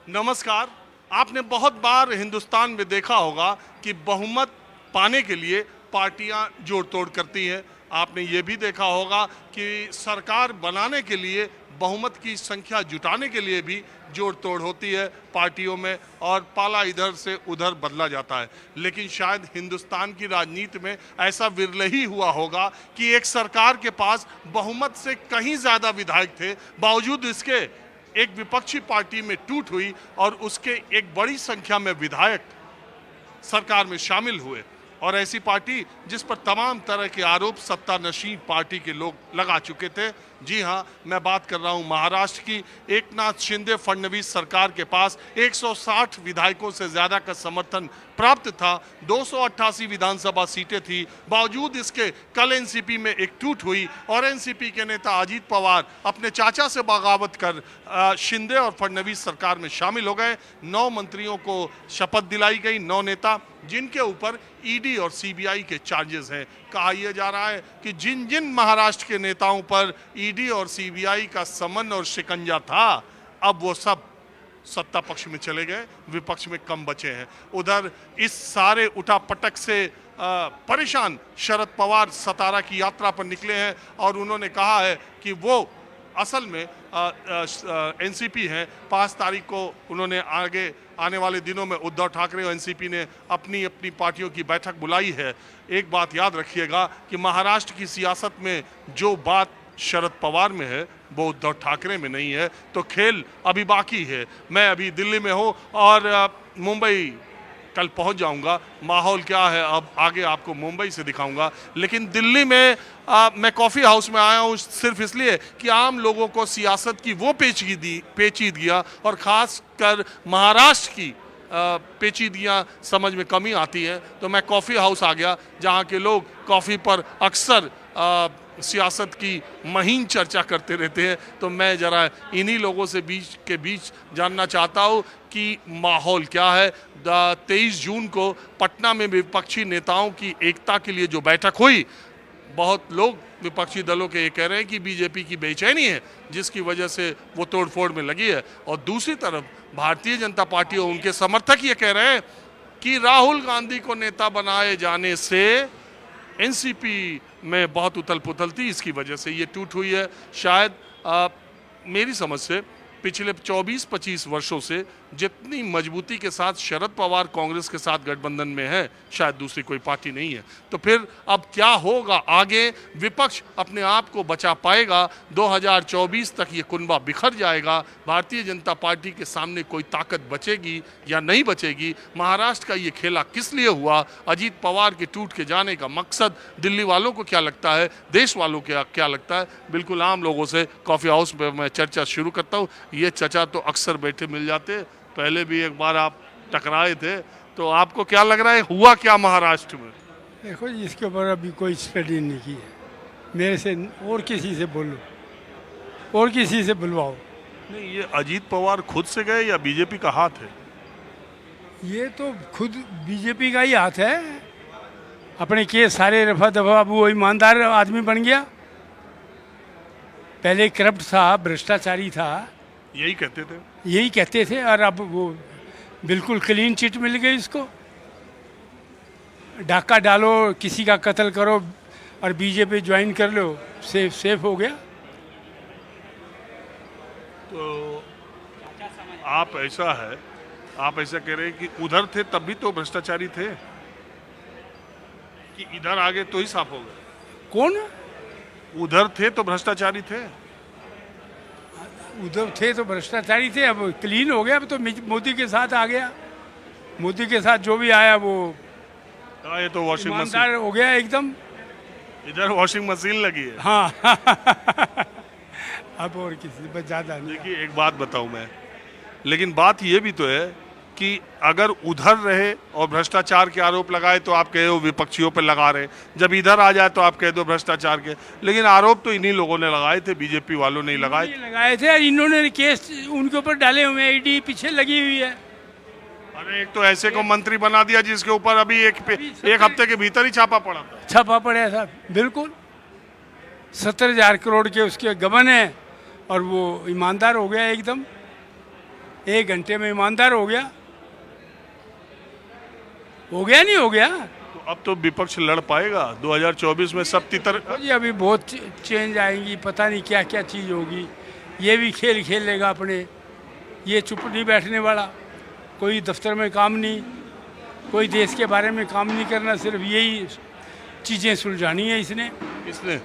नमस्कार। आपने बहुत बार हिंदुस्तान में देखा होगा कि बहुमत पाने के लिए पार्टियां जोड़ तोड़ करती हैं। आपने ये भी देखा होगा कि सरकार बनाने के लिए बहुमत की संख्या जुटाने के लिए भी जोड़ तोड़ होती है पार्टियों में, और पाला इधर से उधर बदला जाता है। लेकिन शायद हिंदुस्तान की राजनीति में ऐसा विरले ही हुआ होगा कि एक सरकार के पास बहुमत से कहीं ज़्यादा विधायक थे, बावजूद इसके एक विपक्षी पार्टी में टूट हुई और उसके एक बड़ी संख्या में विधायक सरकार में शामिल हुए। और ऐसी पार्टी जिस पर तमाम तरह के आरोप सत्तानशीन पार्टी के लोग लगा चुके थे। जी हां, मैं बात कर रहा हूं महाराष्ट्र की। एकनाथ शिंदे फडणवीस सरकार के पास 160 विधायकों से ज्यादा का समर्थन प्राप्त था, 288 विधानसभा सीटें थी। बावजूद इसके कल एनसीपी में एक टूट हुई और एनसीपी के नेता अजीत पवार अपने चाचा से बगावत कर शिंदे और फडणवीस सरकार में शामिल हो गए। 9 मंत्रियों को शपथ दिलाई गई, 9 नेता जिनके ऊपर ईडी और सीबीआई के चार्जेस हैं। कहा यह जा रहा है कि जिन जिन महाराष्ट्र के नेताओं पर ईडी और सीबीआई का समन और शिकंजा था, अब वो सब सत्ता पक्ष में चले गए, विपक्ष में कम बचे हैं। उधर इस सारे उठापटक से परेशान शरद पवार सतारा की यात्रा पर निकले हैं और उन्होंने कहा है कि वो असल में एनसीपी है। 5 तारीख को उन्होंने आगे आने वाले दिनों में उद्धव ठाकरे और एनसीपी ने अपनी अपनी पार्टियों की बैठक बुलाई है। एक बात याद रखिएगा कि महाराष्ट्र की सियासत में जो बात शरद पवार में है वो उद्धव ठाकरे में नहीं है, तो खेल अभी बाकी है। मैं अभी दिल्ली में हूँ और मुंबई कल पहुंच जाऊंगा। माहौल क्या है अब आगे आपको मुंबई से दिखाऊंगा। लेकिन दिल्ली में मैं कॉफ़ी हाउस में आया हूं सिर्फ इसलिए कि आम लोगों को सियासत की वो पेचीदगियां और ख़ास कर महाराष्ट्र की पेचीदगियां समझ में कमी आती है। तो मैं कॉफ़ी हाउस आ गया जहां के लोग कॉफ़ी पर अक्सर सियासत की महीन चर्चा करते रहते हैं। तो मैं ज़रा इन्हीं लोगों से बीच जानना चाहता हूँ कि माहौल क्या है। 23 जून को पटना में विपक्षी नेताओं की एकता के लिए जो बैठक हुई, बहुत लोग विपक्षी दलों के ये कह रहे हैं कि बीजेपी की बेचैनी है जिसकी वजह से वो तोड़फोड़ में लगी है, और दूसरी तरफ भारतीय जनता पार्टी और उनके समर्थक ये कह रहे हैं कि राहुल गांधी को नेता बनाए जाने से एनसीपी में बहुत उथल पुथल थी, इसकी वजह से ये टूट हुई है। शायद मेरी समझ से पिछले 24-25 वर्षों से जितनी मजबूती के साथ शरद पवार कांग्रेस के साथ गठबंधन में है, शायद दूसरी कोई पार्टी नहीं है। तो फिर अब क्या होगा आगे? विपक्ष अपने आप को बचा पाएगा? 2024 तक ये कुनबा बिखर जाएगा? भारतीय जनता पार्टी के सामने कोई ताकत बचेगी या नहीं बचेगी? महाराष्ट्र का ये खेला किस लिए हुआ? अजीत पवार के टूट के जाने का मकसद दिल्ली वालों को क्या लगता है, देश वालों को क्या लगता है? बिल्कुल आम लोगों से कॉफ़ी हाउस में मैं चर्चा शुरू करता हूँ। ये चचा तो अक्सर बैठे मिल जाते, पहले भी एक बार आप टकराए थे। तो आपको क्या लग रहा है हुआ क्या महाराष्ट्र में? देखो जी, इसके ऊपर अभी कोई स्टडी नहीं की है। मेरे से और किसी से बोलो, और किसी से बुलवाओ। नहीं, ये अजीत पवार खुद से गए या बीजेपी का हाथ है? ये तो खुद बीजेपी का ही हाथ है। अपने केस सारे रफा दफा, अब वो ईमानदार आदमी बन गया। पहले करप्ट था, भ्रष्टाचारी था, यही कहते थे। यही कहते थे, और अब वो बिल्कुल क्लीन चिट मिल गई इसको। डाका डालो, किसी का कत्ल करो और बीजेपी ज्वाइन कर लो, सेफ हो गया। तो आप ऐसा कह रहे हैं कि उधर थे तब भी तो भ्रष्टाचारी थे, कि इधर आगे तो ही साफ हो गए? कौन? उधर थे तो भ्रष्टाचारी थे। उधर थे तो भ्रष्टाचारी थे, अब क्लीन हो गया। अब तो मोदी के साथ आ गया। मोदी के साथ जो भी आया वो ये तो वॉशिंग ईमानदार मशीन हो गया एकदम। इधर वॉशिंग मशीन लगी है। हाँ अब और किसी बस ज़्यादा नहीं। देखिए एक बात बताऊं मैं, लेकिन बात ये भी तो है कि अगर उधर रहे और भ्रष्टाचार के आरोप लगाए तो आप कहे हो विपक्षियों पर लगा रहे, जब इधर आ जाए तो आप कह दो भ्रष्टाचार के। लेकिन आरोप तो इन्हीं लोगों ने लगाए थे, बीजेपी वालों ने लगाए थे, और इन्होंने केस उनके ऊपर डाले हुए हैं। ईडी पीछे लगी हुई है। अरे एक तो ऐसे को मंत्री बना दिया जिसके ऊपर अभी एक हफ्ते के भीतर ही छापा पड़ा था। छापा पड़ा था, बिल्कुल 70,000 करोड़ के उसके गबन है, और वो ईमानदार हो गया एकदम। 1 घंटे में ईमानदार हो गया नहीं हो गया। तो अब तो विपक्ष लड़ पाएगा 2024 में सब तितर। जी अभी बहुत चेंज आएंगी, पता नहीं क्या क्या चीज़ होगी। ये भी खेल खेल लेगा अपने, ये चुप नहीं बैठने वाला, कोई दफ्तर में काम नहीं, कोई देश के बारे में काम नहीं करना, सिर्फ यही चीज़ें सुलझानी है इसने। इसने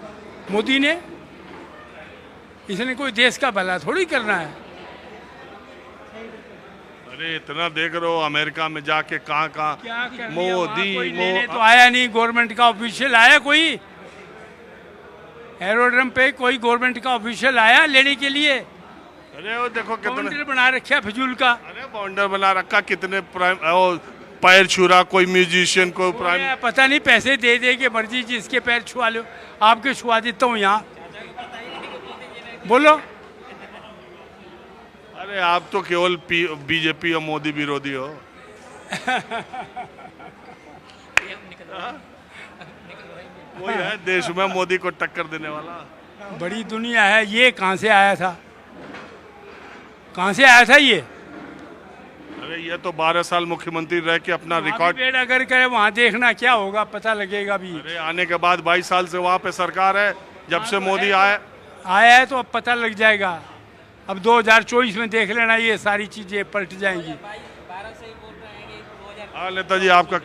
मोदी ने, इसने कोई देश का भला थोड़ी करना है। अरे इतना देख रहे हो अमेरिका में जाके कहाँ क्या कर कहाँ लिया मोदी वहाँ? कोई लेने तो आया नहीं, गवर्नमेंट का ऑफिशियल आया कोई? एरोड्रम पे कोई गवर्नमेंट का ऑफिशियल आया लेने के लिए? अरे वो देखो कितने, काउंटर बना रखा फिजूल का। अरे बाउंडर बना रखा, कितने प्राइम वो पैर छू रहा, कोई म्यूजिशियन को प्राइम। पता नहीं पैसे दे दे के मर्जी जिसके पैर छुआ लो, आपके छुआ देता हूँ यहाँ, बोलो। अरे आप तो केवल बीजेपी और मोदी विरोधी हो। वही है देश में मोदी को टक्कर देने वाला। बड़ी दुनिया है, ये कहाँ से आया था? कहाँ से आया था ये? अरे ये तो 12 साल मुख्यमंत्री रह के अपना रिकॉर्ड। बेड़ा अगर करे वहाँ देखना क्या होगा, पता लगेगा भी। अरे आने के बाद 22 साल से वहाँ पे सरकार है, जब से मोदी आया है तो अब पता लग जाएगा। अब 2024 में देख लेना, ये सारी चीज़ें पलट जाएंगी। हाँ नेता जी आपका